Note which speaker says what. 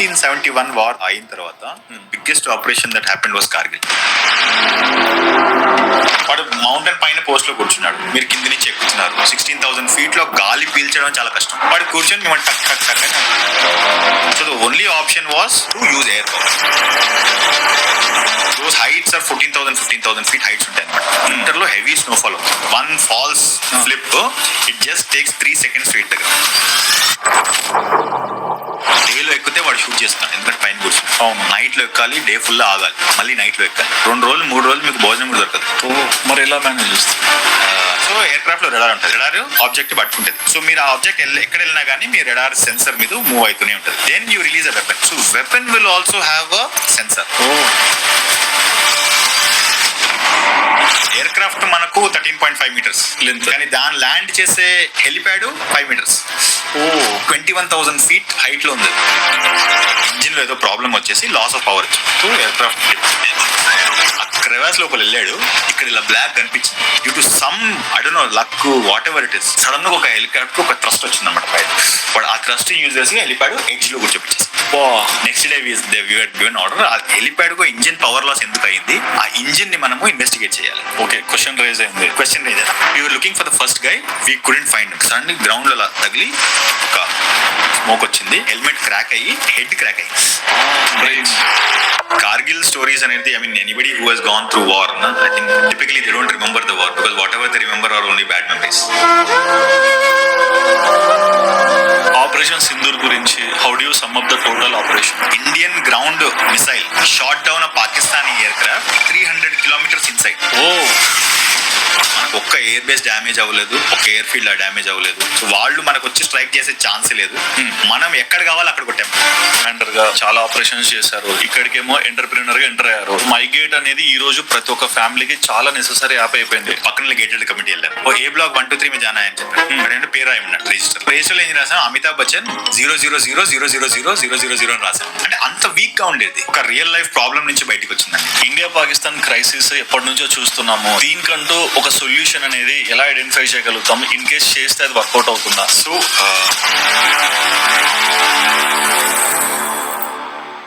Speaker 1: 1971 war అయిన తర్వాత biggest operation that happened was Kargil. వాడు మౌంటైన్ పైన పోస్ట్ లో కూర్చున్నాడు, మీరు కింది నుంచి ఎక్కుతున్నారు. 16,000 feet లో గాలి పీల్చడం చాలా కష్టం. వాడు కూర్చొని మిమ్మల్ని టక్ టక్ టక్ అని. So the only option was to use air power. Those heights are 14,000 feet heights ఉంటాయి అనమాట. వింటర్ లో హెవీ స్నోఫాల్ అవుతుంది. One false flip it just takes 3 seconds to hit the ground. డేలో ఎక్కితే వాడు షూట్ చేస్తున్నాడు, ఎందుకంటే పైన కూర్చుని. నైట్ లో ఎక్కాలి, డే ఫుల్ ఆగాలి, మళ్ళీ నైట్ లో ఎక్కాలి. 2 రోజులు 3 రోజులు మీకు భోజనం కూడా దొరకదు.
Speaker 2: మరి ఎలా మేనేజ్ చేస్తారు?
Speaker 1: సో ఎయిర్ క్రాఫ్ట్ లో రెడార్ ఉంటుంది. రెడార్ ఆబ్జెక్ట్ పట్టుకుంటుంది. సో మీరు ఆ ఆబ్జెక్ట్ ఎక్కడ వెళ్ళినా కానీ మీ రెడార్ సెన్సర్ మీద మూవ్ అవుతూనే ఉంటుంది. Then you release a weapon. So weapon will also have a sensor. Aircraft మనకు 13.5 meters లెంత్, కానీ దాని ల్యాండ్ చేసే హెలిప్యాడ్ 5 meters. 21,000 feet హైట్ లో ఉంది. ఇంజిన్ లో ఏదో ప్రాబ్లం వచ్చేసి లాస్ ఆఫ్ పవర్ వచ్చింది. ఎయిర్ క్రాఫ్ట్ క్రెవాస్ లోపల వెళ్ళాడు, ఇక్కడ ఇలా బ్లాక్ కనిపించింది. Due to some I don't know luck what ever it is, sudden గా ఒక హెలికాప్టర్ ఒక థ్రస్ట్ వచ్చింది అన్నమాట పైన. వాడు ఆ థ్రస్ట్ యూజ్ చేసి హెలిప్యాడ్ ఎడ్జ్ లో కూర్చోపించేసి నెక్స్ట్ డే గివెన్ ఆర్డర్. ఆ హెలిప్యాడ్ కు ఇంజిన్ పవర్ లాస్ ఎందుకు అయింది, ఆ ఇంజిన్ ని మనము ఇన్వెస్టిగేట్ చేయాలి.
Speaker 2: ఓకే, క్వశ్చన్ రైజ్ అయింది.
Speaker 1: We were looking for the first guy, we couldn't find him. Suddenly ground లో తగిలి ఒక స్మోక్ వచ్చింది, హెల్మెట్ క్రాక్ అయ్యి హెడ్ క్రాక్ అయ్యింది. కార్గిల్ స్టోరీస్ అనేది, I mean anybody who has gone through war, I think typically they don't remember the war because whatever they remember are only bad memories.
Speaker 2: Operation Sindoor గురించి how do you sum up the total operation?
Speaker 1: Indian ground missile shot down a Pakistani aircraft 300 kilometers inside. మనకు ఒక్క air base damage అవ్వలేదు, ఒక్క airfield damage అవ్వలేదు. So వాళ్ళు మనకు వచ్చి strike చేసే ఛాన్స్ లేదు. మనం ఎక్కడ కావాలో అక్కడ కొట్టాం.
Speaker 2: కమాండర్ గా చాలా ఆపరేషన్స్ చేశారు, ఇక్కడికేమో ఎంటర్ప్రీనర్ గా ఎంటర్ అయ్యారు. మైగేట్ అనేది ఈ రోజు ప్రతి ఒక్క ఫ్యామిలీకి చాలా నెసెసరీ యాప్ అయిపోయింది.
Speaker 1: పక్కన గేటెడ్ కమిటీ వెళ్ళారు. ఏ బ్లాక్ 1 2 3 में जाना है అని చెప్పారు. పేరు రాయమన్నాడు రిజిస్టర్ ఏం రాసాం, అమితాబ్ బచ్చన్ 000000000 అని రాసాం. అంటే అంత వీక్ గా ఉండేది. ఒక రియల్ లైఫ్ ప్రాబ్లం నుంచి బయటకు వచ్చిందండి.
Speaker 2: ఇండియా పాకిస్తాన్ క్రైసిస్ ఎప్పటి నుంచో చూస్తున్నాము. దీనికంటూ ఒక సొల్యూషన్ అనేది ఎలా ఐడెంటిఫై చేయగలుగుతాం? ఇన్ కేస్ చేస్తే అది వర్కౌట్ అవుతుందా?
Speaker 1: సో